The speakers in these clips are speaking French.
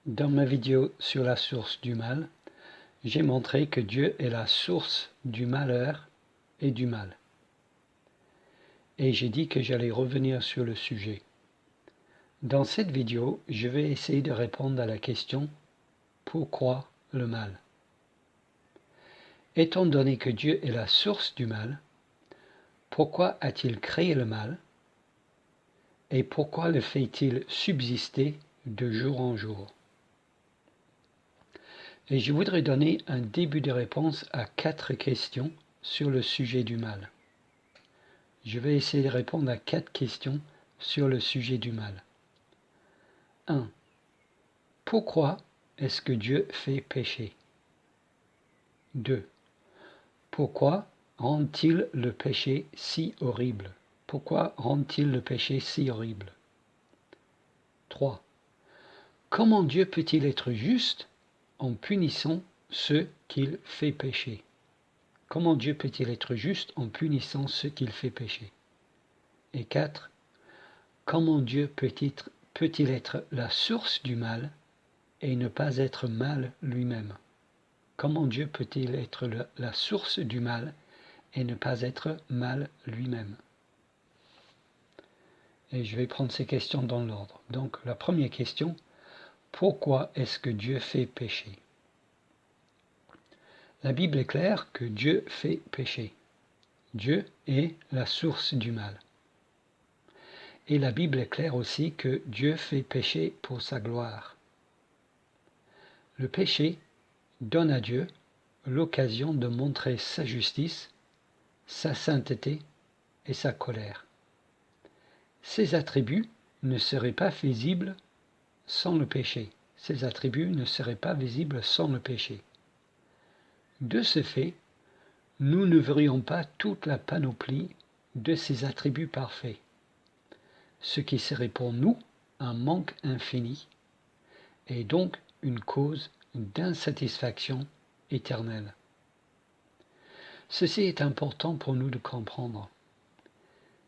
Dans ma vidéo sur la source du mal, j'ai montré que Dieu est la source du malheur et du mal. Et j'ai dit que j'allais revenir sur le sujet. Dans cette vidéo, je vais essayer de répondre à la question « Pourquoi le mal ?» Étant donné que Dieu est la source du mal, pourquoi a-t-il créé le mal et pourquoi le fait-il subsister de jour en jour? Et je voudrais donner un début de réponse à 4 questions sur le sujet du mal. Je vais essayer de répondre à 4 questions sur le sujet du mal. 1. Pourquoi est-ce que Dieu fait pécher? 2. Pourquoi rend-il le péché si horrible? Pourquoi rend-il le péché si horrible? 3. Comment Dieu peut-il être juste en punissant ceux qu'il fait pécher? Comment Dieu peut-il être juste en punissant ceux qu'il fait pécher? Et 4. Comment Dieu peut-il être la source du mal et ne pas être mal lui-même? Comment Dieu peut-il être la source du mal et ne pas être mal lui-même? Et je vais prendre ces questions dans l'ordre. Donc la première question, pourquoi est-ce que Dieu fait pécher? La Bible est claire que Dieu fait pécher. Dieu est la source du mal. Et la Bible est claire aussi que Dieu fait pécher pour sa gloire. Le péché donne à Dieu l'occasion de montrer sa justice, sa sainteté et sa colère. Ces attributs ne seraient pas visibles sans le péché. Ces attributs ne seraient pas visibles sans le péché. De ce fait, nous ne verrions pas toute la panoplie de ces attributs parfaits, ce qui serait pour nous un manque infini et donc une cause d'insatisfaction éternelle. Ceci est important pour nous de comprendre.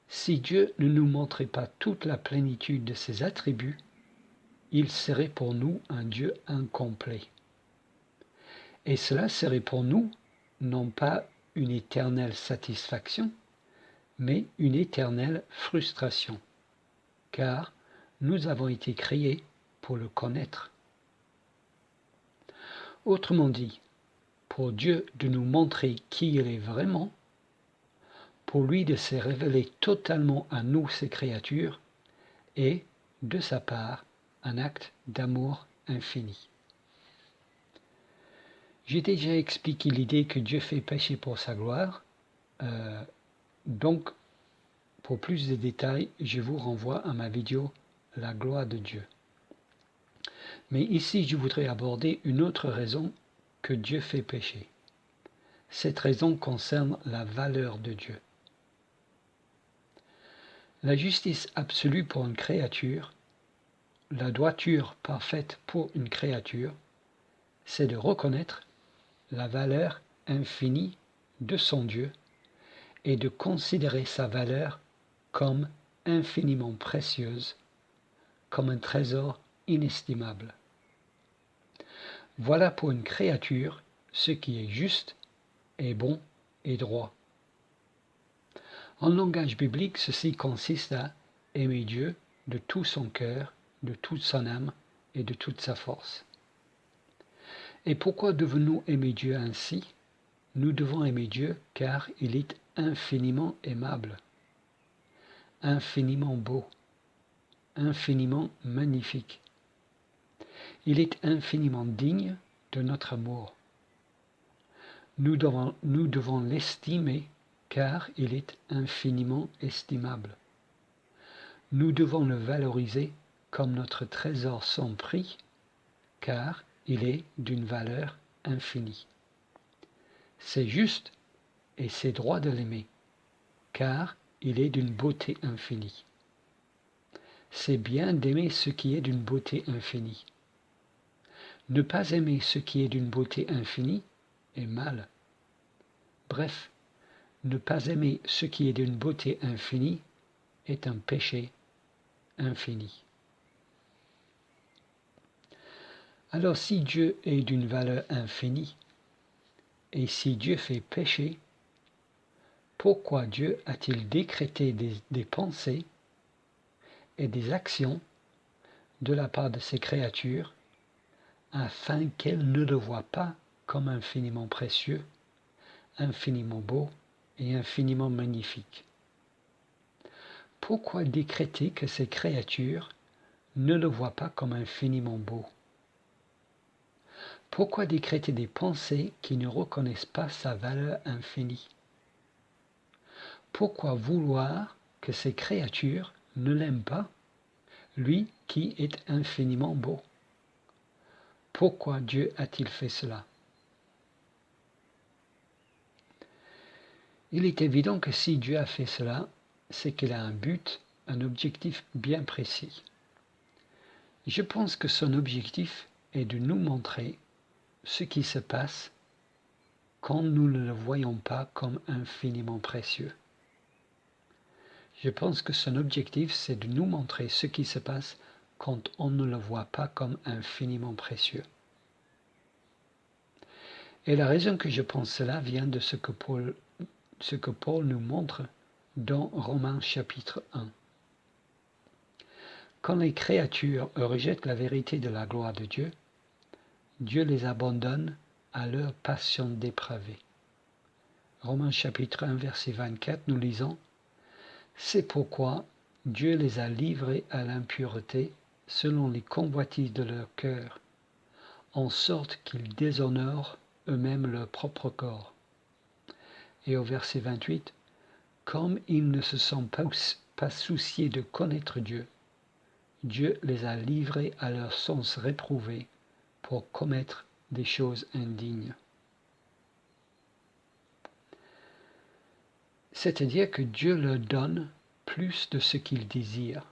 Si Dieu ne nous montrait pas toute la plénitude de ses attributs, il serait pour nous un Dieu incomplet. Et cela serait pour nous non pas une éternelle satisfaction, mais une éternelle frustration, car nous avons été créés pour le connaître. Autrement dit, pour Dieu de nous montrer qui il est vraiment, pour lui de se révéler totalement à nous, ses créatures, et, de sa part, un acte d'amour infini. J'ai déjà expliqué l'idée que Dieu fait pécher pour sa gloire, donc pour plus de détails, je vous renvoie à ma vidéo « La gloire de Dieu ». Mais ici, je voudrais aborder une autre raison que Dieu fait pécher. Cette raison concerne la valeur de Dieu. La justice absolue pour une créature, la droiture parfaite pour une créature, c'est de reconnaître la valeur infinie de son Dieu et de considérer sa valeur comme infiniment précieuse, comme un trésor inestimable. Voilà pour une créature ce qui est juste et bon et droit. En langage biblique, ceci consiste à aimer Dieu de tout son cœur, de toute son âme et de toute sa force. Et pourquoi devons-nous aimer Dieu ainsi? Nous devons aimer Dieu car il est infiniment aimable, infiniment beau, infiniment magnifique. Il est infiniment digne de notre amour. Nous devons l'estimer car il est infiniment estimable. Nous devons le valoriser comme notre trésor sans prix car il est d'une valeur infinie. C'est juste et c'est droit de l'aimer car il est d'une beauté infinie. C'est bien d'aimer ce qui est d'une beauté infinie. Ne pas aimer ce qui est d'une beauté infinie est mal. Bref, ne pas aimer ce qui est d'une beauté infinie est un péché infini. Alors si Dieu est d'une valeur infinie, et si Dieu fait péché, pourquoi Dieu a-t-il décrété des pensées et des actions de la part de ses créatures afin qu'elles ne le voient pas comme infiniment précieux, infiniment beau et infiniment magnifique? Pourquoi décréter que ces créatures ne le voient pas comme infiniment beau? Pourquoi décréter des pensées qui ne reconnaissent pas sa valeur infinie? Pourquoi vouloir que ces créatures ne l'aiment pas, lui qui est infiniment beau? Pourquoi Dieu a-t-il fait cela? Il est évident que si Dieu a fait cela, c'est qu'il a un but, un objectif bien précis. Je pense que son objectif est de nous montrer ce qui se passe quand nous ne le voyons pas comme infiniment précieux. Je pense que son objectif, c'est de nous montrer ce qui se passe quand on ne le voit pas comme infiniment précieux. Et la raison que je pense cela vient de ce que Paul nous montre dans Romains chapitre 1. Quand les créatures rejettent la vérité de la gloire de Dieu, Dieu les abandonne à leur passion dépravée. Romains chapitre 1 verset 24, nous lisons: C'est pourquoi Dieu les a livrés à l'impureté selon les convoitises de leur cœur, en sorte qu'ils déshonorent eux-mêmes leur propre corps. Et au verset 28, comme ils ne se sont pas souciés de connaître Dieu, Dieu les a livrés à leur sens réprouvé pour commettre des choses indignes. C'est-à-dire que Dieu leur donne plus de ce qu'ils désirent.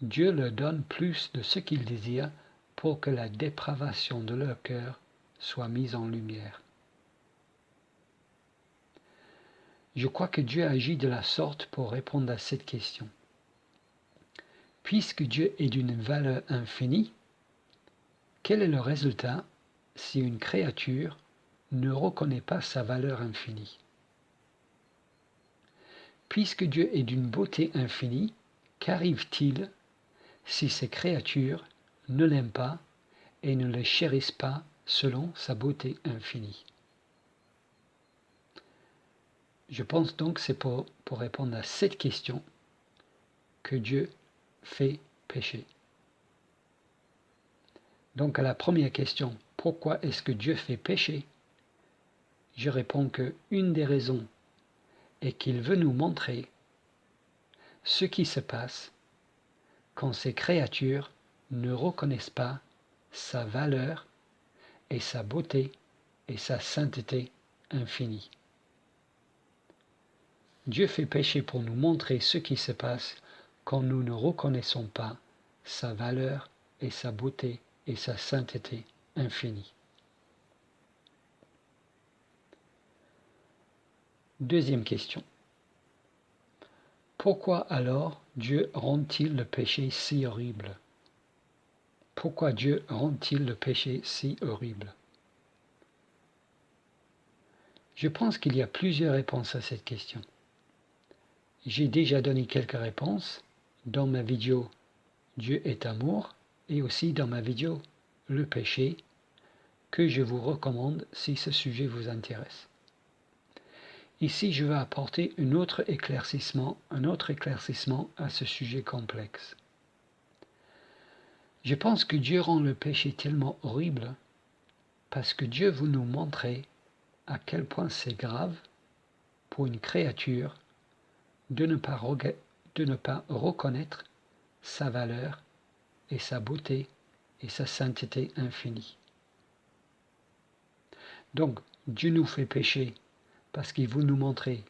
Dieu leur donne plus de ce qu'ils désirent pour que la dépravation de leur cœur soit mise en lumière. Je crois que Dieu agit de la sorte pour répondre à cette question. Puisque Dieu est d'une valeur infinie, quel est le résultat si une créature ne reconnaît pas sa valeur infinie? Puisque Dieu est d'une beauté infinie, qu'arrive-t-il si ces créatures ne l'aiment pas et ne le chérissent pas selon sa beauté infinie? Je pense donc que c'est pour répondre à cette question que Dieu fait pécher. Donc à la première question, pourquoi est-ce que Dieu fait pécher? Je réponds que une des raisons est qu'il veut nous montrer ce qui se passe quand ces créatures ne reconnaissent pas sa valeur et sa beauté et sa sainteté infinie. Dieu fait pécher pour nous montrer ce qui se passe quand nous ne reconnaissons pas sa valeur et sa beauté et sa sainteté infinie. Deuxième question. Pourquoi alors Dieu rend-il le péché si horrible? Pourquoi Dieu rend-il le péché si horrible? Je pense qu'il y a plusieurs réponses à cette question. J'ai déjà donné quelques réponses dans ma vidéo Dieu est amour et aussi dans ma vidéo Le péché, que je vous recommande si ce sujet vous intéresse. Ici, je vais apporter un autre éclaircissement à ce sujet complexe. Je pense que Dieu rend le péché tellement horrible parce que Dieu veut nous montrer à quel point c'est grave pour une créature de ne pas reconnaître sa valeur et sa beauté et sa sainteté infinie. Donc, Dieu nous fait pécher parce qu'il veut nous montrer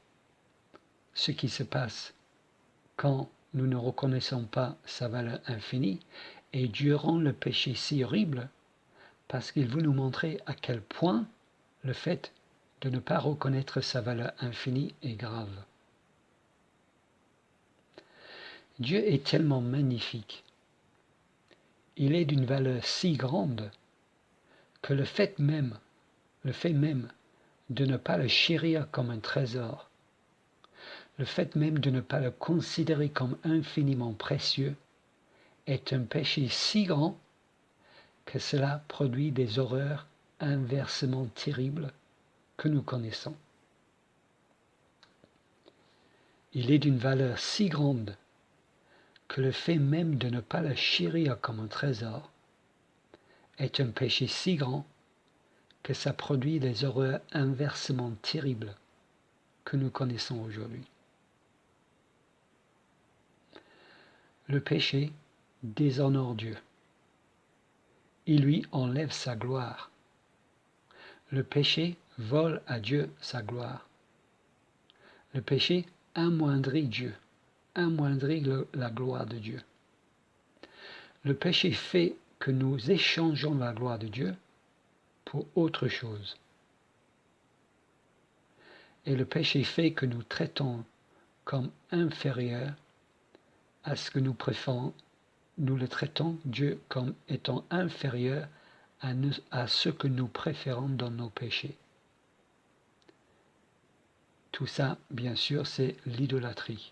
ce qui se passe quand nous ne reconnaissons pas sa valeur infinie, et Dieu rend le péché si horrible parce qu'il veut nous montrer à quel point le fait de ne pas reconnaître sa valeur infinie est grave. Dieu est tellement magnifique, il est d'une valeur si grande que le fait même de ne pas le chérir comme un trésor, le fait même de ne pas le considérer comme infiniment précieux, est un péché si grand que cela produit des horreurs inversement terribles que nous connaissons. Il est d'une valeur si grande que le fait même de ne pas le chérir comme un trésor est un péché si grand que ça produit des horreurs inversement terribles que nous connaissons aujourd'hui. Le péché déshonore Dieu. Il lui enlève sa gloire. Le péché vole à Dieu sa gloire. Le péché amoindrit Dieu, amoindrit la gloire de Dieu. Le péché fait que nous échangeons la gloire de Dieu pour autre chose. Et le péché fait que nous traitons comme inférieur à ce que nous préférons. Nous le traitons, Dieu, comme étant inférieur à ce que nous préférons dans nos péchés. Tout ça, bien sûr, c'est l'idolâtrie.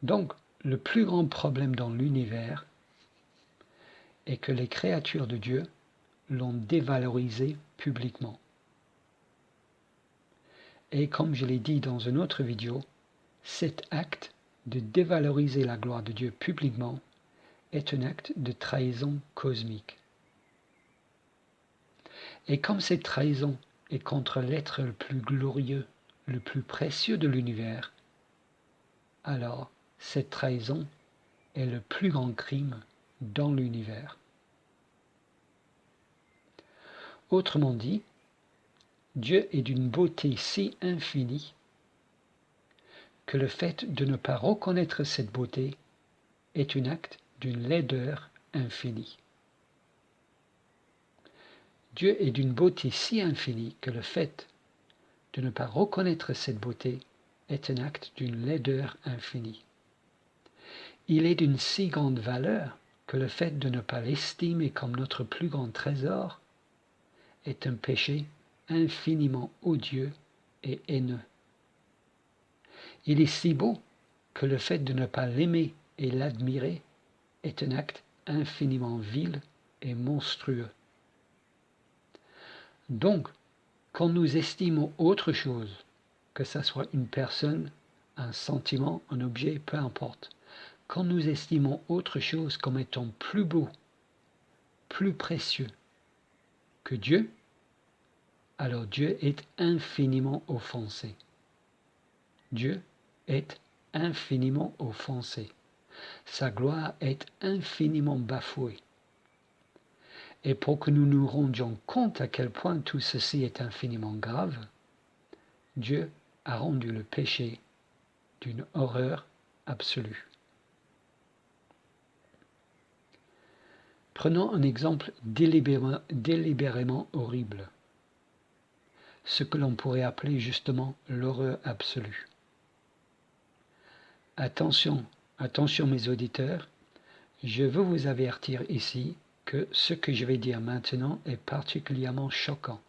Donc, le plus grand problème dans l'univers est que les créatures de Dieu l'ont dévalorisé publiquement. Et comme je l'ai dit dans une autre vidéo, cet acte de dévaloriser la gloire de Dieu publiquement est un acte de trahison cosmique. Et comme cette trahison est contre l'être le plus glorieux, le plus précieux de l'univers, alors cette trahison est le plus grand crime dans l'univers. Autrement dit, Dieu est d'une beauté si infinie que le fait de ne pas reconnaître cette beauté est un acte d'une laideur infinie. Dieu est d'une beauté si infinie que le fait de ne pas reconnaître cette beauté est un acte d'une laideur infinie. Il est d'une si grande valeur que le fait de ne pas l'estimer comme notre plus grand trésor est un péché infiniment odieux et haineux. Il est si beau que le fait de ne pas l'aimer et l'admirer est un acte infiniment vil et monstrueux. Donc, quand nous estimons autre chose, que ce soit une personne, un sentiment, un objet, peu importe, quand nous estimons autre chose comme étant plus beau, plus précieux que Dieu, alors Dieu est infiniment offensé. Dieu est infiniment offensé. Sa gloire est infiniment bafouée. Et pour que nous nous rendions compte à quel point tout ceci est infiniment grave, Dieu a rendu le péché d'une horreur absolue. Prenons un exemple délibérément horrible, ce que l'on pourrait appeler justement l'horreur absolue. Attention, attention mes auditeurs, je veux vous avertir ici que ce que je vais dire maintenant est particulièrement choquant,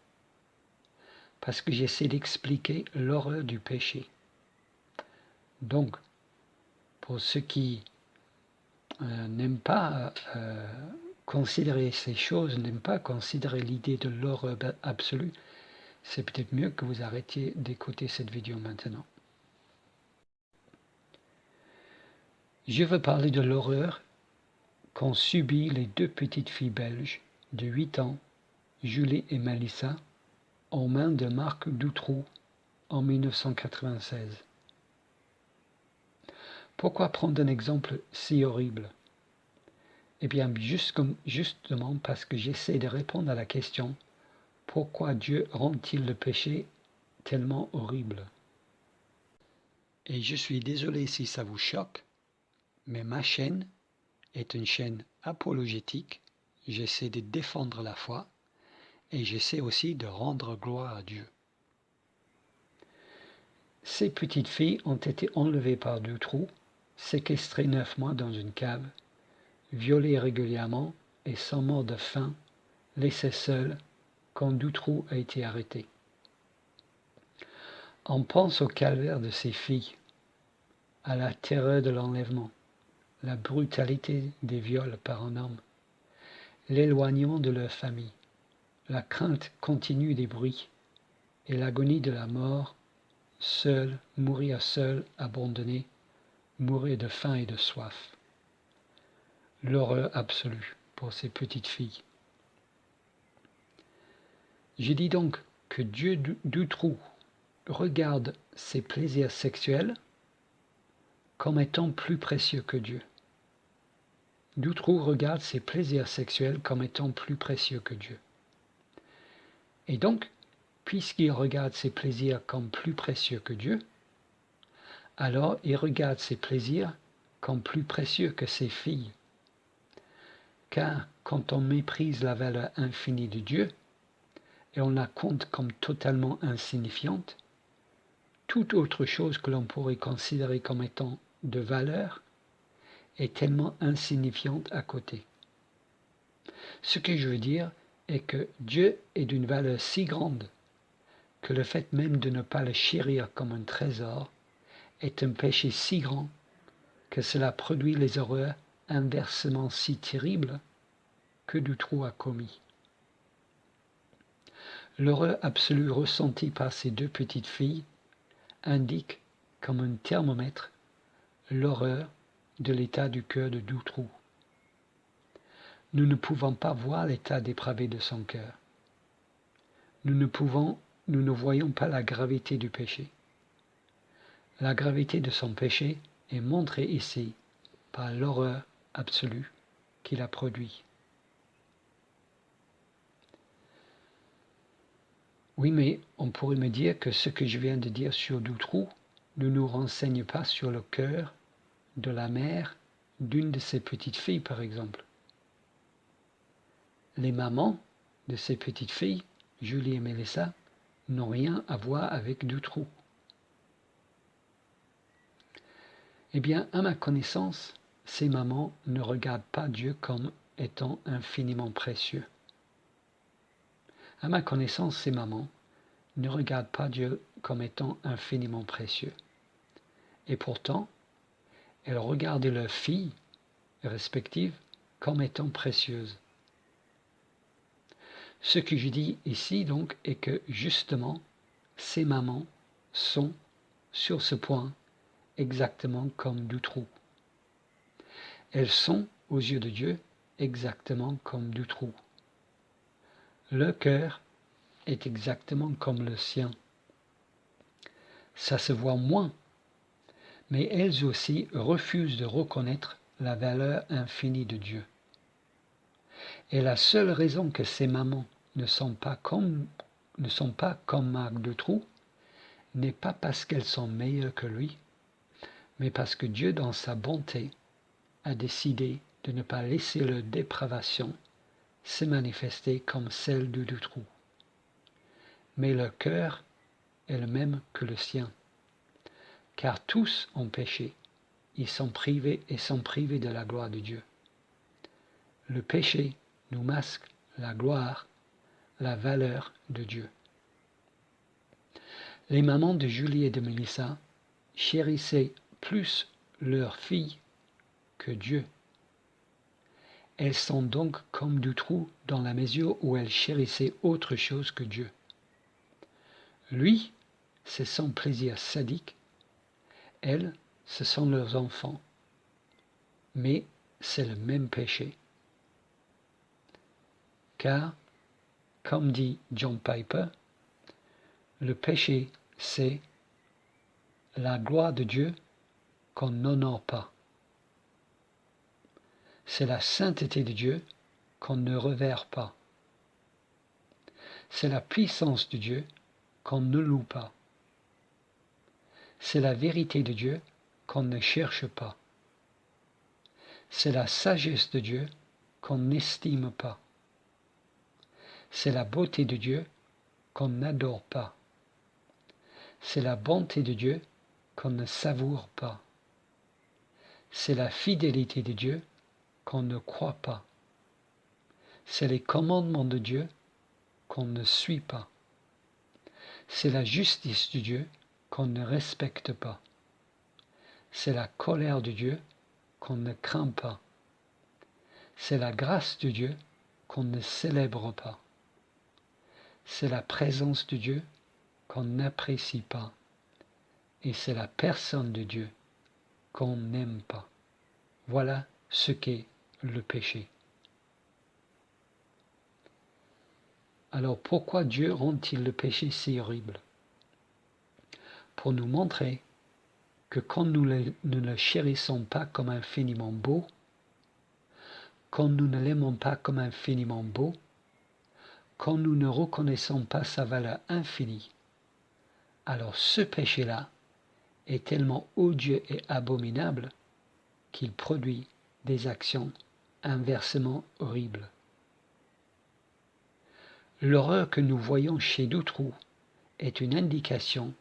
parce que j'essaie d'expliquer l'horreur du péché. Donc, pour ceux qui n'aiment pas considérer ces choses, n'aiment pas considérer l'idée de l'horreur absolue, c'est peut-être mieux que vous arrêtiez d'écouter cette vidéo maintenant. Je veux parler de l'horreur qu'ont subi les deux petites filles belges de 8 ans, Julie et Melissa, aux mains de Marc Dutroux en 1996. Pourquoi prendre un exemple si horrible? Eh bien, justement parce que j'essaie de répondre à la question « Pourquoi Dieu rend-il le péché tellement horrible ?» Et je suis désolé si ça vous choque, mais ma chaîne est une chaîne apologétique. J'essaie de défendre la foi et j'essaie aussi de rendre gloire à Dieu. Ces petites filles ont été enlevées par Dutroux, séquestrées 9 mois dans une cave violé régulièrement et sans mort de faim, laissé seul quand Dutroux a été arrêté. On pense au calvaire de ses filles, à la terreur de l'enlèvement, la brutalité des viols par un homme, l'éloignement de leur famille, la crainte continue des bruits et l'agonie de la mort, seul, mourir seul, abandonné, mourir de faim et de soif. L'horreur absolue pour ces petites filles. Je dis donc que Dieu Dutroux regarde ses plaisirs sexuels comme étant plus précieux que Dieu. Dutroux regarde ses plaisirs sexuels comme étant plus précieux que Dieu. Et donc, puisqu'il regarde ses plaisirs comme plus précieux que Dieu, alors il regarde ses plaisirs comme plus précieux que ses filles. Car quand on méprise la valeur infinie de Dieu, et on la compte comme totalement insignifiante, toute autre chose que l'on pourrait considérer comme étant de valeur est tellement insignifiante à côté. Ce que je veux dire est que Dieu est d'une valeur si grande que le fait même de ne pas le chérir comme un trésor est un péché si grand que cela produit les horreurs inversement si terribles que Dutroux a commis. L'horreur absolue ressentie par ces deux petites filles indique, comme un thermomètre, l'horreur de l'état du cœur de Dutroux. Nous ne pouvons pas voir l'état dépravé de son cœur. Nous ne voyons pas la gravité du péché. La gravité de son péché est montrée ici par l'horreur absolue qu'il a produit. Oui, mais on pourrait me dire que ce que je viens de dire sur Dutroux ne nous renseigne pas sur le cœur de la mère d'une de ses petites filles, par exemple. Les mamans de ces petites filles, Julie et Mélissa, n'ont rien à voir avec Dutroux. Eh bien, à ma connaissance, ces mamans ne regardent pas Dieu comme étant infiniment précieux. À ma connaissance, ces mamans ne regardent pas Dieu comme étant infiniment précieux. Et pourtant, elles regardent leurs filles respectives comme étant précieuses. Ce que je dis ici donc est que justement, ces mamans sont, sur ce point, exactement comme Dutroux. Elles sont, aux yeux de Dieu, exactement comme Dutroux. Leur cœur est exactement comme le sien. Ça se voit moins, mais elles aussi refusent de reconnaître la valeur infinie de Dieu. Et la seule raison que ces mamans ne sont pas comme Marc Dutroux n'est pas parce qu'elles sont meilleures que lui, mais parce que Dieu, dans sa bonté, a décidé de ne pas laisser leur dépravation se manifester comme celle de Dutroux. Mais leur cœur est le même que le sien, car tous ont péché, ils sont privés de la gloire de Dieu. Le péché nous masque la gloire, la valeur de Dieu. Les mamans de Julie et de Mélissa chérissaient plus leur fille que Dieu. Elles sont donc comme Dutroux dans la mesure où elles chérissaient autre chose que Dieu. Lui, c'est son plaisir sadique, elles, ce sont leurs enfants, mais c'est le même péché. Car, comme dit John Piper, le péché, c'est la gloire de Dieu qu'on n'honore pas. C'est la sainteté de Dieu qu'on ne révère pas. C'est la puissance de Dieu qu'on ne loue pas. C'est la vérité de Dieu qu'on ne cherche pas. C'est la sagesse de Dieu qu'on n'estime pas. C'est la beauté de Dieu qu'on n'adore pas. C'est la bonté de Dieu qu'on ne savoure pas. C'est la fidélité de Dieu qu'on ne croit pas. C'est les commandements de Dieu qu'on ne suit pas. C'est la justice de Dieu qu'on ne respecte pas. C'est la colère de Dieu qu'on ne craint pas. C'est la grâce de Dieu qu'on ne célèbre pas. C'est la présence de Dieu qu'on n'apprécie pas. Et c'est la personne de Dieu qu'on n'aime pas. Voilà ce qu'est le péché. Alors pourquoi Dieu rend-il le péché si horrible? Pour nous montrer que quand nous ne le chérissons pas comme infiniment beau, quand nous ne l'aimons pas comme infiniment beau, quand nous ne reconnaissons pas sa valeur infinie, alors ce péché-là est tellement odieux et abominable qu'il produit des actions inversement horribles. L'horreur que nous voyons chez Dutroux est une indication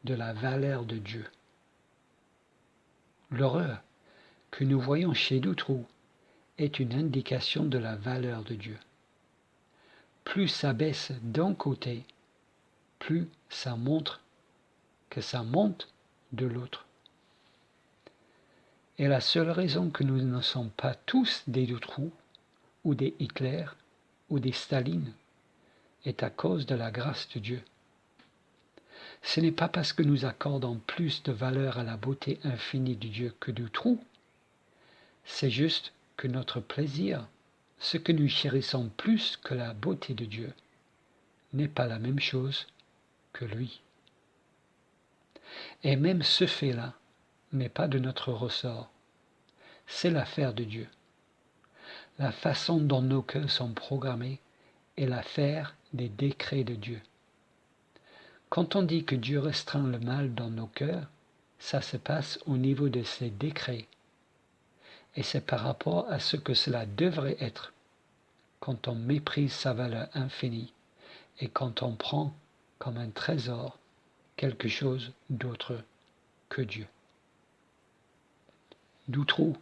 de la valeur de Dieu. L'horreur que nous voyons chez Dutroux est une indication de la valeur de Dieu. Plus ça baisse d'un côté, plus ça montre que ça monte de l'autre. Et la seule raison que nous ne sommes pas tous des Dutroux, ou des Hitler, ou des Staline, est à cause de la grâce de Dieu. Ce n'est pas parce que nous accordons plus de valeur à la beauté infinie de Dieu que Dutroux, c'est juste que notre plaisir, ce que nous chérissons plus que la beauté de Dieu, n'est pas la même chose que lui. Et même ce fait-là n'est pas de notre ressort, c'est l'affaire de Dieu. La façon dont nos cœurs sont programmés est l'affaire des décrets de Dieu. Quand on dit que Dieu restreint le mal dans nos cœurs, ça se passe au niveau de ses décrets. Et c'est par rapport à ce que cela devrait être quand on méprise sa valeur infinie et quand on prend comme un trésor quelque chose d'autre que Dieu. Dutroux,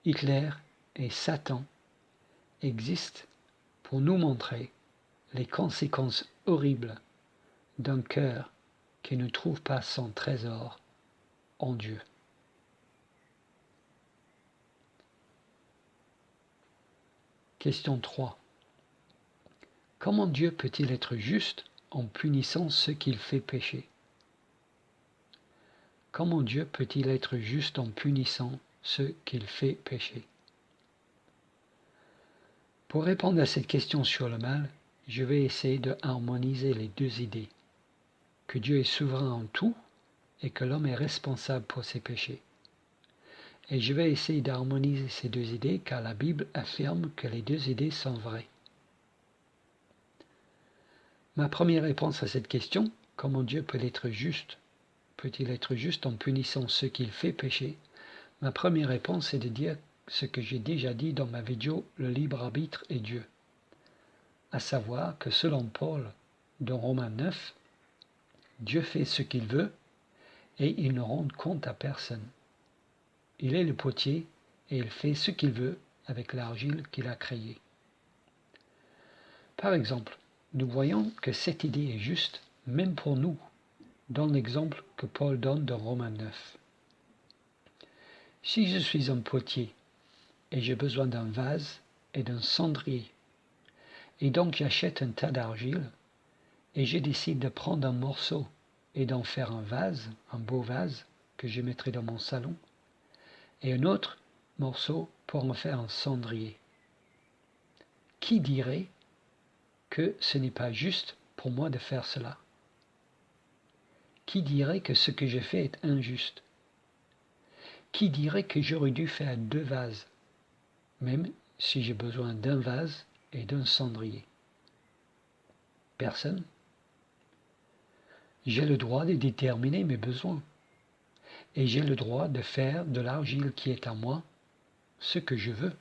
Hitler et Satan existent pour nous montrer les conséquences horribles d'un cœur qui ne trouve pas son trésor en Dieu. Question 3. Comment Dieu peut-il être juste en punissant ceux qu'il fait pécher? Comment Dieu peut-il être juste en punissant ceux qu'il fait pécher? Pour répondre à cette question sur le mal, je vais essayer de harmoniser les deux idées, que Dieu est souverain en tout et que l'homme est responsable pour ses péchés. Et je vais essayer d'harmoniser ces deux idées car la Bible affirme que les deux idées sont vraies. Ma première réponse à cette question, comment Dieu peut-il être juste en punissant ceux qu'il fait pécher? Ma première réponse est de dire ce que j'ai déjà dit dans ma vidéo Le libre arbitre et Dieu, à savoir que selon Paul, dans Romains 9, Dieu fait ce qu'il veut et il ne rend compte à personne. Il est le potier et il fait ce qu'il veut avec l'argile qu'il a créée. Par exemple, nous voyons que cette idée est juste, même pour nous, dans l'exemple que Paul donne dans Romains 9. Si je suis un potier et j'ai besoin d'un vase et d'un cendrier, et donc j'achète un tas d'argile, et je décide de prendre un morceau et d'en faire un vase, un beau vase, que je mettrai dans mon salon, et un autre morceau pour en faire un cendrier. Qui dirait que ce n'est pas juste pour moi de faire cela? Qui dirait que ce que je fais est injuste? Qui dirait que j'aurais dû faire deux vases, même si j'ai besoin d'un vase et d'un cendrier? Personne. J'ai le droit de déterminer mes besoins. Et j'ai le droit de faire de l'argile qui est à moi ce que je veux.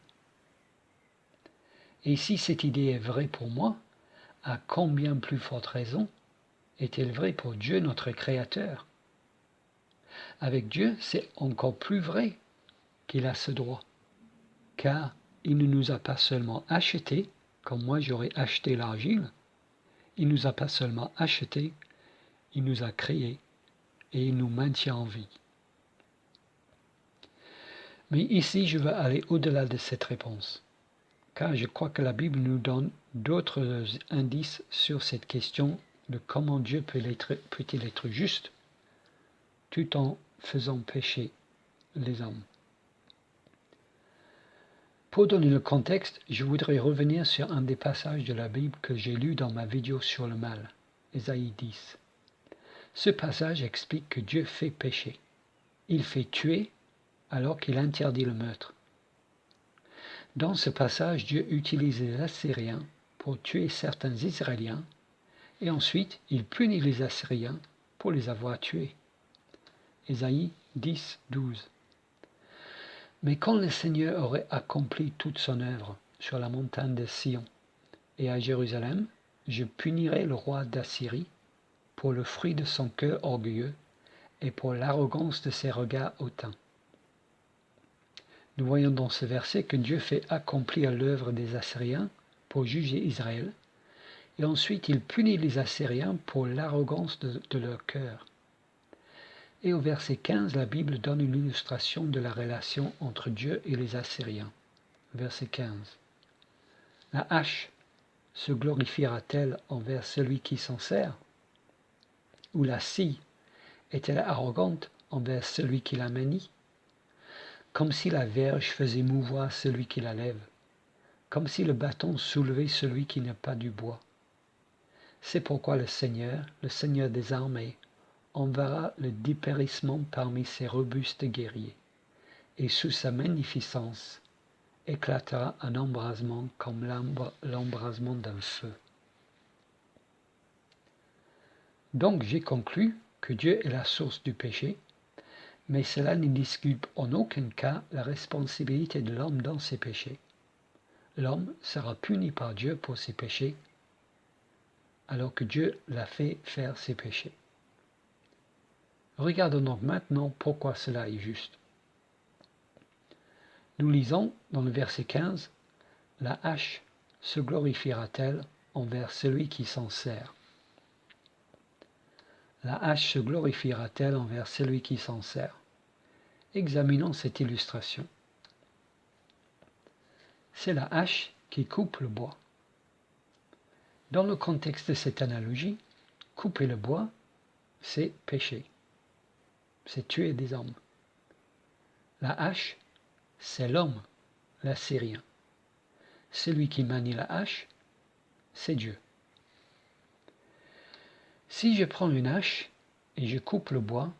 Et si cette idée est vraie pour moi, à combien plus forte raison est-elle vraie pour Dieu notre Créateur? Avec Dieu, c'est encore plus vrai qu'il a ce droit, car il ne nous a pas seulement achetés, comme moi j'aurais acheté l'argile, il ne nous a pas seulement achetés, il nous a créés et il nous maintient en vie. Mais ici, je veux aller au-delà de cette réponse, car je crois que la Bible nous donne d'autres indices sur cette question de comment Dieu peut-il être juste tout en faisant pécher les hommes. Pour donner le contexte, je voudrais revenir sur un des passages de la Bible que j'ai lu dans ma vidéo sur le mal, Ésaïe 10. Ce passage explique que Dieu fait pécher. Il fait tuer alors qu'il interdit le meurtre. Dans ce passage, Dieu utilise les Assyriens pour tuer certains Israéliens et ensuite il punit les Assyriens pour les avoir tués. Ésaïe 10, 12. Mais quand le Seigneur aurait accompli toute son œuvre sur la montagne de Sion et à Jérusalem, je punirai le roi d'Assyrie pour le fruit de son cœur orgueilleux et pour l'arrogance de ses regards hautains. Nous voyons dans ce verset que Dieu fait accomplir l'œuvre des Assyriens pour juger Israël, et ensuite il punit les Assyriens pour l'arrogance de leur cœur. Et au verset 15, la Bible donne une illustration de la relation entre Dieu et les Assyriens. Verset 15. La hache se glorifiera-t-elle envers celui qui s'en sert? Ou la scie est-elle arrogante envers celui qui la manie? Comme si la verge faisait mouvoir celui qui la lève, comme si le bâton soulevait celui qui n'a pas du bois. C'est pourquoi le Seigneur des armées, enverra le dépérissement parmi ses robustes guerriers, et sous sa magnificence éclatera un embrasement comme l'embrasement d'un feu. Donc j'ai conclu que Dieu est la source du péché, mais cela ne discute en aucun cas la responsabilité de l'homme dans ses péchés. L'homme sera puni par Dieu pour ses péchés, alors que Dieu l'a fait faire ses péchés. Regardons donc maintenant pourquoi cela est juste. Nous lisons dans le verset 15, « La hache se glorifiera-t-elle envers celui qui s'en sert ?» La hache se glorifiera-t-elle envers celui qui s'en sert? Examinons cette illustration. C'est la hache qui coupe le bois. Dans le contexte de cette analogie, couper le bois, c'est pécher. C'est tuer des hommes. La hache, c'est l'homme, l'Assyrien. Celui qui manie la hache, c'est Dieu. Si je prends une hache et je coupe le bois,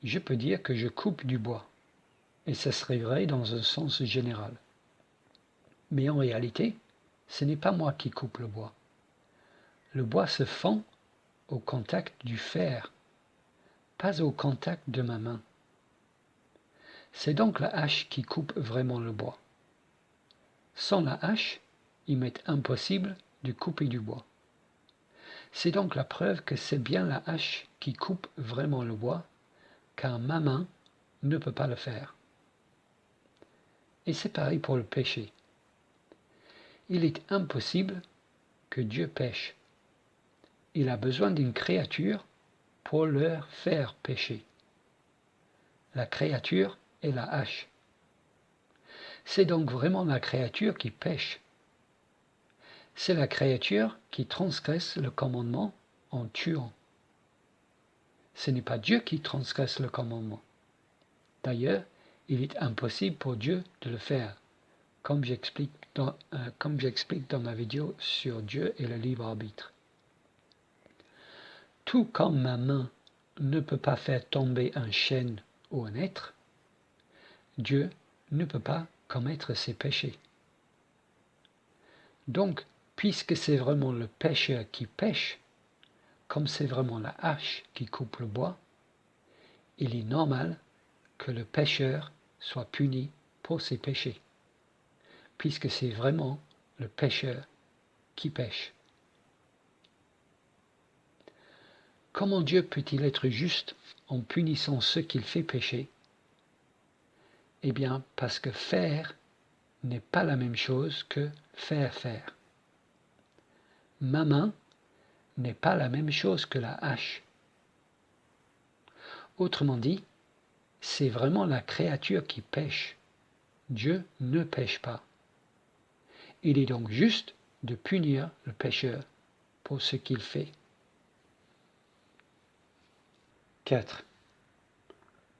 je peux dire que je coupe du bois, et ça serait vrai dans un sens général. Mais en réalité, ce n'est pas moi qui coupe le bois. Le bois se fend au contact du fer, pas au contact de ma main. C'est donc la hache qui coupe vraiment le bois. Sans la hache, il m'est impossible de couper du bois. C'est donc la preuve que c'est bien la hache qui coupe vraiment le bois, car ma main ne peut pas le faire. Et c'est pareil pour le péché. Il est impossible que Dieu pêche. Il a besoin d'une créature pour leur faire pécher. La créature est la hache. C'est donc vraiment la créature qui pêche. C'est la créature qui transgresse le commandement en tuant. Ce n'est pas Dieu qui transgresse le commandement. D'ailleurs, il est impossible pour Dieu de le faire, comme j'explique dans ma vidéo sur Dieu et le libre arbitre. Tout comme ma main ne peut pas faire tomber un chêne ou un être, Dieu ne peut pas commettre ses péchés. Donc, puisque c'est vraiment le pécheur qui pêche, comme c'est vraiment la hache qui coupe le bois, il est normal que le pécheur soit puni pour ses péchés, puisque c'est vraiment le pécheur qui pêche. Comment Dieu peut-il être juste en punissant ceux qu'il fait pécher? Eh bien, parce que faire n'est pas la même chose que faire faire. Ma main n'est pas la même chose que la hache. Autrement dit, c'est vraiment la créature qui pêche. Dieu ne pêche pas. Il est donc juste de punir le pécheur pour ce qu'il fait. 4.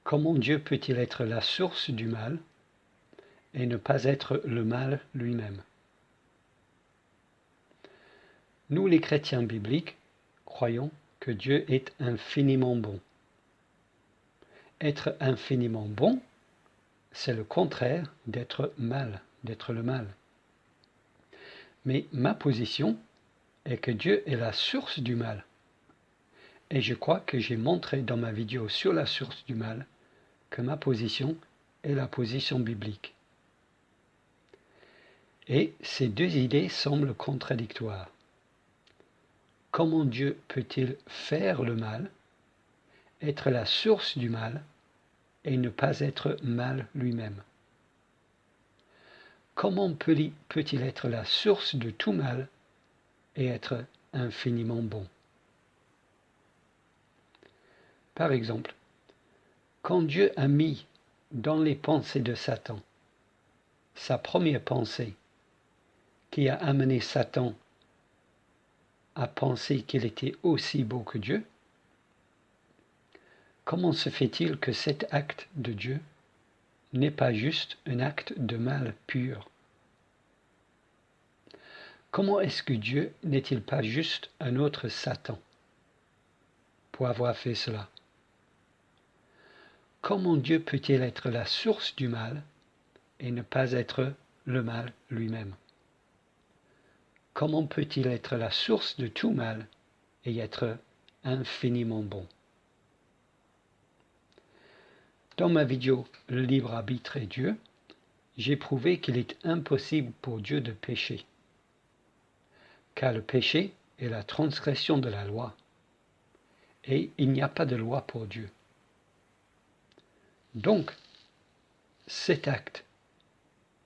Comment Dieu peut-il être la source du mal et ne pas être le mal lui-même? Nous, les chrétiens bibliques, croyons que Dieu est infiniment bon. Être infiniment bon, c'est le contraire d'être mal, d'être le mal. Mais ma position est que Dieu est la source du mal. Et je crois que j'ai montré dans ma vidéo sur la source du mal que ma position est la position biblique. Et ces deux idées semblent contradictoires. Comment Dieu peut-il faire le mal, être la source du mal, et ne pas être mal lui-même? Comment peut-il être la source de tout mal et être infiniment bon? Par exemple, quand Dieu a mis dans les pensées de Satan sa première pensée qui a amené Satan à penser qu'il était aussi beau que Dieu, comment se fait-il que cet acte de Dieu n'est pas juste un acte de mal pur? Comment est-ce que Dieu n'est-il pas juste un autre Satan pour avoir fait cela? Comment Dieu peut-il être la source du mal et ne pas être le mal lui-même? Comment peut-il être la source de tout mal et être infiniment bon? Dans ma vidéo « Le libre arbitre et Dieu », j'ai prouvé qu'il est impossible pour Dieu de pécher, car le péché est la transgression de la loi, et il n'y a pas de loi pour Dieu. Donc, cet acte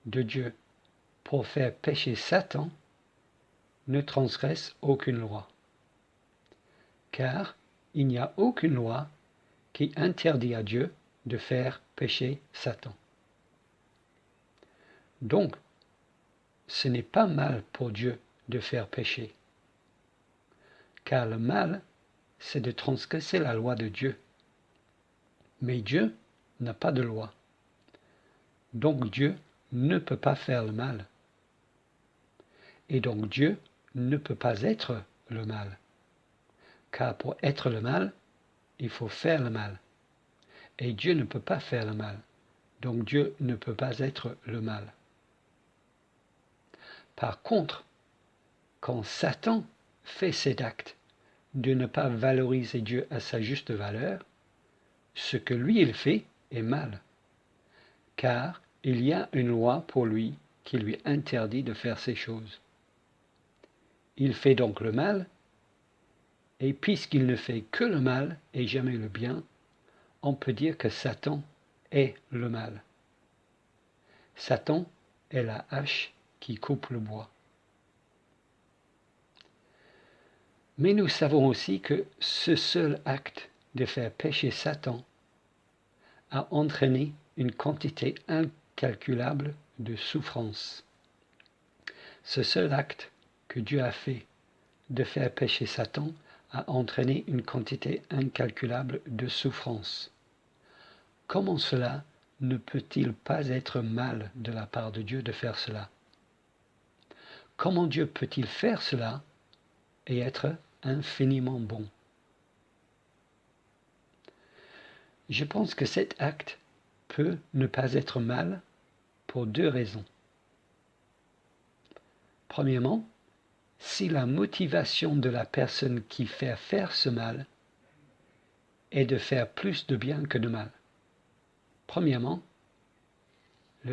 de Dieu pour faire pécher Satan ne transgresse aucune loi, car il n'y a aucune loi qui interdit à Dieu de faire pécher Satan. Donc, ce n'est pas mal pour Dieu de faire pécher, car le mal, c'est de transgresser la loi de Dieu. Mais Dieu n'a pas de loi. Donc Dieu ne peut pas faire le mal. Et donc Dieu ne peut pas être le mal. Car pour être le mal, il faut faire le mal. Et Dieu ne peut pas faire le mal. Donc Dieu ne peut pas être le mal. Par contre, quand Satan fait cet acte de ne pas valoriser Dieu à sa juste valeur, ce que lui il fait est mal, car il y a une loi pour lui qui lui interdit de faire ces choses. Il fait donc le mal, et puisqu'il ne fait que le mal et jamais le bien, on peut dire que Satan est le mal. Satan est la hache qui coupe le bois. Mais nous savons aussi que ce seul acte de faire pécher Satan a entraîné une quantité incalculable de souffrance. Ce seul acte que Dieu a fait de faire pécher Satan a entraîné une quantité incalculable de souffrance. Comment cela ne peut-il pas être mal de la part de Dieu de faire cela? Comment Dieu peut-il faire cela et être infiniment bon? Je pense que cet acte peut ne pas être mal pour deux raisons. Premièrement, si la motivation de la personne qui fait faire ce mal est de faire plus de bien que de mal. Premièrement,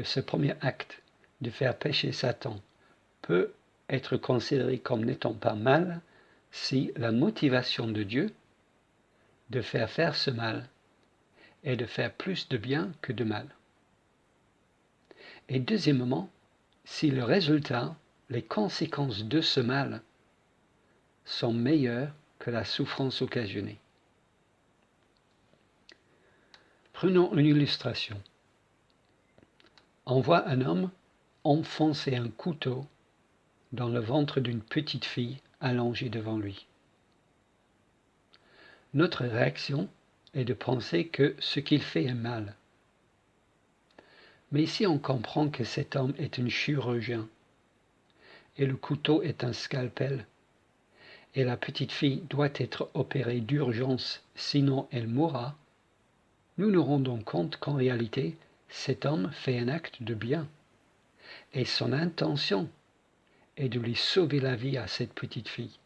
ce premier acte de faire pécher Satan peut être considéré comme n'étant pas mal si la motivation de Dieu de faire faire ce mal est de faire plus de bien que de mal. Et deuxièmement, si le résultat, les conséquences de ce mal sont meilleures que la souffrance occasionnée. Prenons une illustration. On voit un homme enfoncer un couteau dans le ventre d'une petite fille allongée devant lui. Notre réaction est de penser que ce qu'il fait est mal. Mais ici on comprend que cet homme est un chirurgien et le couteau est un scalpel et la petite fille doit être opérée d'urgence, sinon elle mourra. Nous nous rendons compte qu'en réalité, cet homme fait un acte de bien et son intention est de lui sauver la vie à cette petite fille.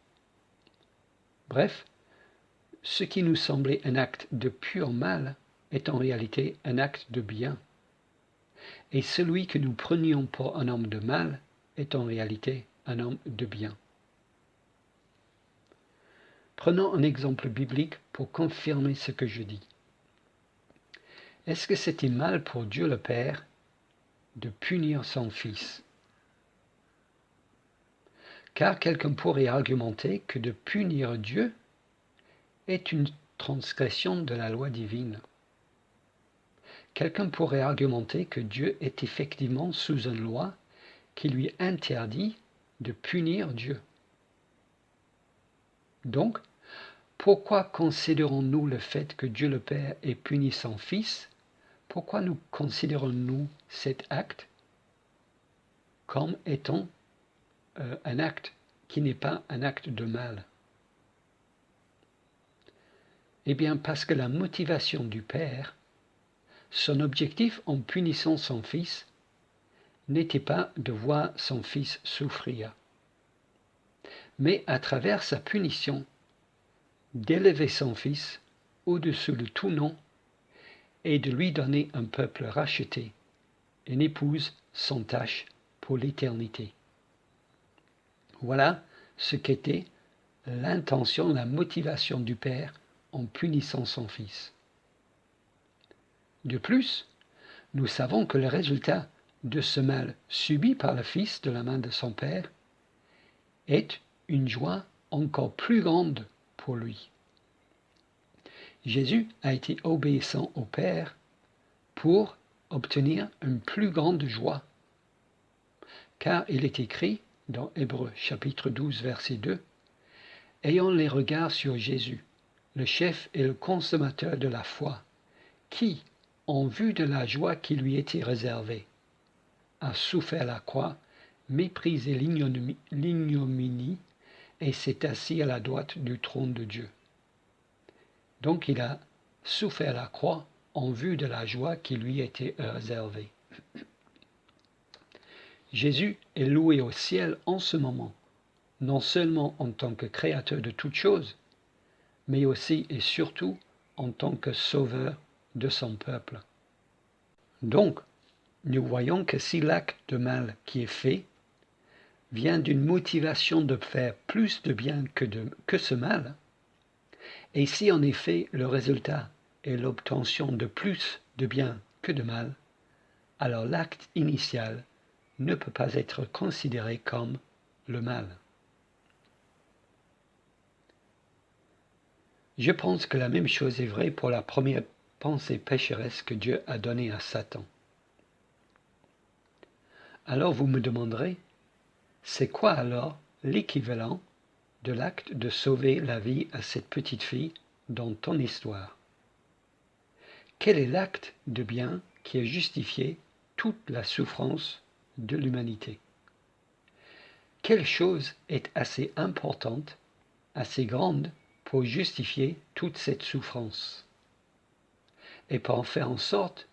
Bref, ce qui nous semblait un acte de pur mal est en réalité un acte de bien. Et celui que nous prenions pour un homme de mal est en réalité un homme de bien. Prenons un exemple biblique pour confirmer ce que je dis. Est-ce que c'était mal pour Dieu le Père de punir son Fils? Car quelqu'un pourrait argumenter que de punir Dieu est une transgression de la loi divine. Quelqu'un pourrait argumenter que Dieu est effectivement sous une loi qui lui interdit de punir Dieu. Donc, pourquoi considérons-nous le fait que Dieu le Père ait puni son Fils? Pourquoi nous considérons-nous cet acte comme étant un acte qui n'est pas un acte de mal? Eh bien, parce que la motivation du Père, son objectif en punissant son Fils, n'était pas de voir son Fils souffrir, mais à travers sa punition, d'élever son Fils au-dessus de tout nom et de lui donner un peuple racheté, une épouse sans tache pour l'éternité. Voilà ce qu'était l'intention, la motivation du Père en punissant son Fils. De plus, nous savons que le résultat de ce mal subi par le Fils de la main de son Père est une joie encore plus grande pour lui. Jésus a été obéissant au Père pour obtenir une plus grande joie. Car il est écrit dans Hébreux chapitre 12 verset 2, « Ayant les regards sur Jésus, le chef et le consommateur de la foi, qui, en vue de la joie qui lui était réservée, a souffert la croix, méprisé l'ignominie et s'est assis à la droite du trône de Dieu. » Donc il a souffert la croix en vue de la joie qui lui était réservée. Jésus est loué au ciel en ce moment, non seulement en tant que créateur de toutes choses, mais aussi et surtout en tant que sauveur de son peuple. Donc, nous voyons que si l'acte de mal qui est fait vient d'une motivation de faire plus de bien que ce mal, et si en effet le résultat est l'obtention de plus de bien que de mal, alors l'acte initial ne peut pas être considéré comme le mal. Je pense que la même chose est vraie pour la première pensée pécheresse que Dieu a donnée à Satan. Alors vous me demanderez, c'est quoi alors l'équivalent de l'acte de sauver la vie à cette petite fille dans ton histoire? Quel est l'acte de bien qui a justifié toute la souffrance de l'humanité? Quelle chose est assez importante, assez grande pour justifier toute cette souffrance et pour faire en sorte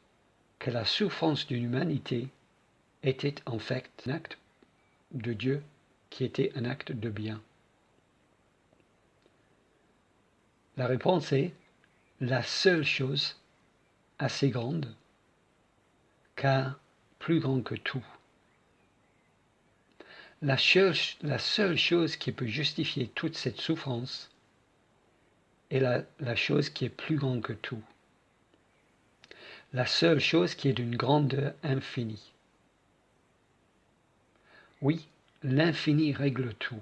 que la souffrance de l'humanité était en fait un acte de Dieu qui était un acte de bien? La réponse est la seule chose assez grande, car plus grand que tout. La seule chose qui peut justifier toute cette souffrance est la chose qui est plus grande que tout. La seule chose qui est d'une grandeur infinie. Oui, l'infini règle tout.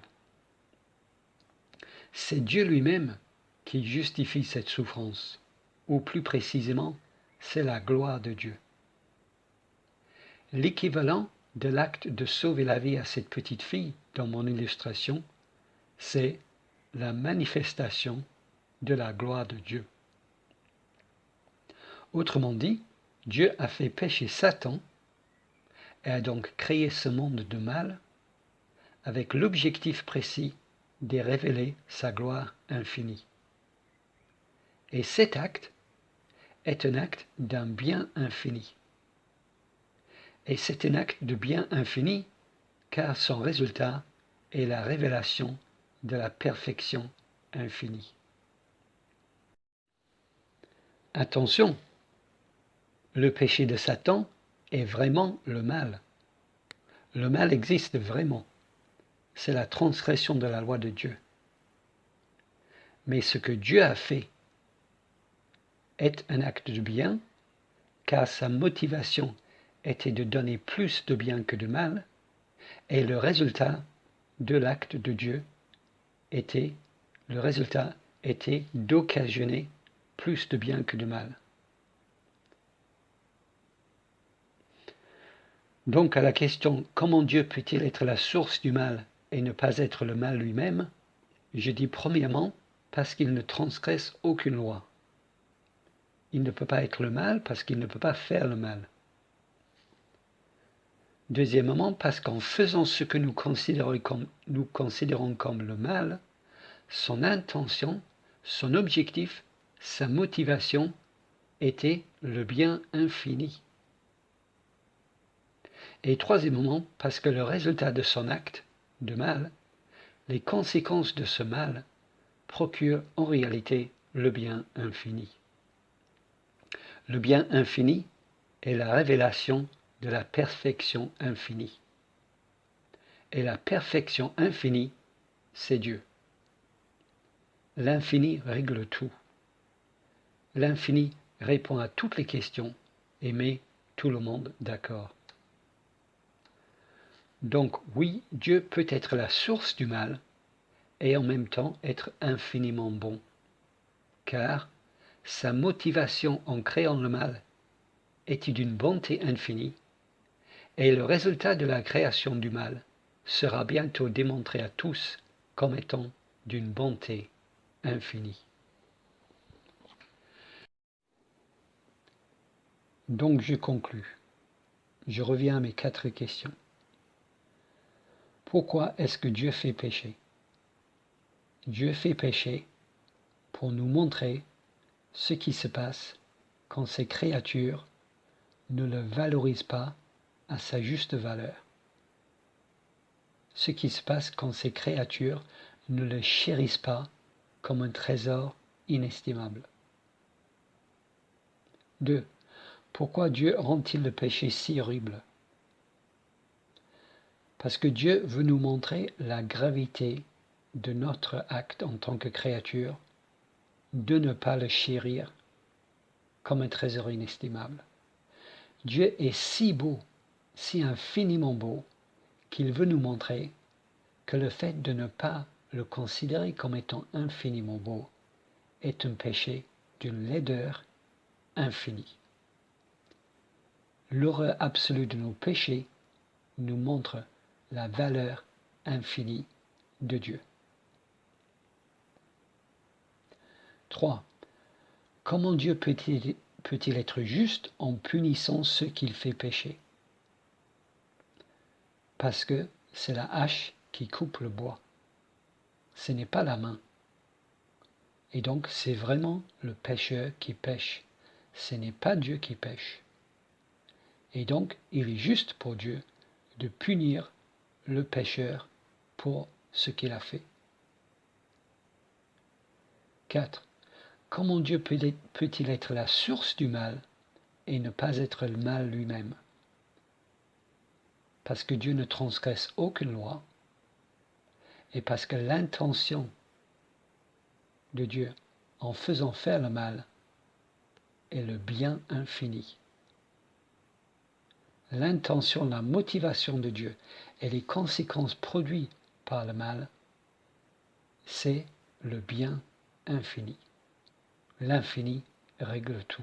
C'est Dieu lui-même qui justifie cette souffrance, ou plus précisément, c'est la gloire de Dieu. L'équivalent de l'acte de sauver la vie à cette petite fille dans mon illustration, c'est la manifestation de la gloire de Dieu. Autrement dit, Dieu a fait pécher Satan et a donc créé ce monde de mal avec l'objectif précis de révéler sa gloire infinie. Et cet acte est un acte d'un bien infini. Et c'est un acte de bien infini car son résultat est la révélation de la perfection infinie. Attention, le péché de Satan est vraiment le mal. Le mal existe vraiment. C'est la transgression de la loi de Dieu. Mais ce que Dieu a fait est un acte de bien, car sa motivation était de donner plus de bien que de mal, et le résultat de l'acte de Dieu était d'occasionner plus de bien que de mal. Donc à la question comment Dieu peut-il être la source du mal et ne pas être le mal lui-même, je dis premièrement parce qu'il ne transgresse aucune loi. Il ne peut pas être le mal parce qu'il ne peut pas faire le mal. Deuxièmement, parce qu'en faisant ce que nous considérons comme le mal, son intention, son objectif, sa motivation était le bien infini. Et troisièmement, parce que le résultat de son acte de mal, les conséquences de ce mal, procurent en réalité le bien infini. Le bien infini est la révélation de la perfection infinie. Et la perfection infinie, c'est Dieu. L'infini règle tout. L'infini répond à toutes les questions et met tout le monde d'accord. Donc oui, Dieu peut être la source du mal et en même temps être infiniment bon, car sa motivation en créant le mal était d'une bonté infinie, et le résultat de la création du mal sera bientôt démontré à tous comme étant d'une bonté infinie. Donc je conclus. Je reviens à mes 4 questions. Pourquoi est-ce que Dieu fait pécher? Dieu fait pécher pour nous montrer ce qui se passe quand ces créatures ne le valorisent pas à sa juste valeur. Ce qui se passe quand ces créatures ne le chérissent pas comme un trésor inestimable. 2. Pourquoi Dieu rend-il le péché si horrible? Parce que Dieu veut nous montrer la gravité de notre acte en tant que créature, de ne pas le chérir comme un trésor inestimable. Dieu est si beau, si infiniment beau, qu'il veut nous montrer que le fait de ne pas le considérer comme étant infiniment beau est un péché d'une laideur infinie. L'horreur absolue de nos péchés nous montre la valeur infinie de Dieu. 3. Comment Dieu peut-il être juste en punissant ceux qu'il fait pécher? Parce que c'est la hache qui coupe le bois. Ce n'est pas la main. Et donc c'est vraiment le pécheur qui pêche. Ce n'est pas Dieu qui pêche. Et donc il est juste pour Dieu de punir le pécheur pour ce qu'il a fait. 4. Comment Dieu peut-il être la source du mal et ne pas être le mal lui-même? Parce que Dieu ne transgresse aucune loi et parce que l'intention de Dieu en faisant faire le mal est le bien infini. l'intention, la motivation de Dieu et les conséquences produites par le mal, c'est le bien infini. L'infini règle tout.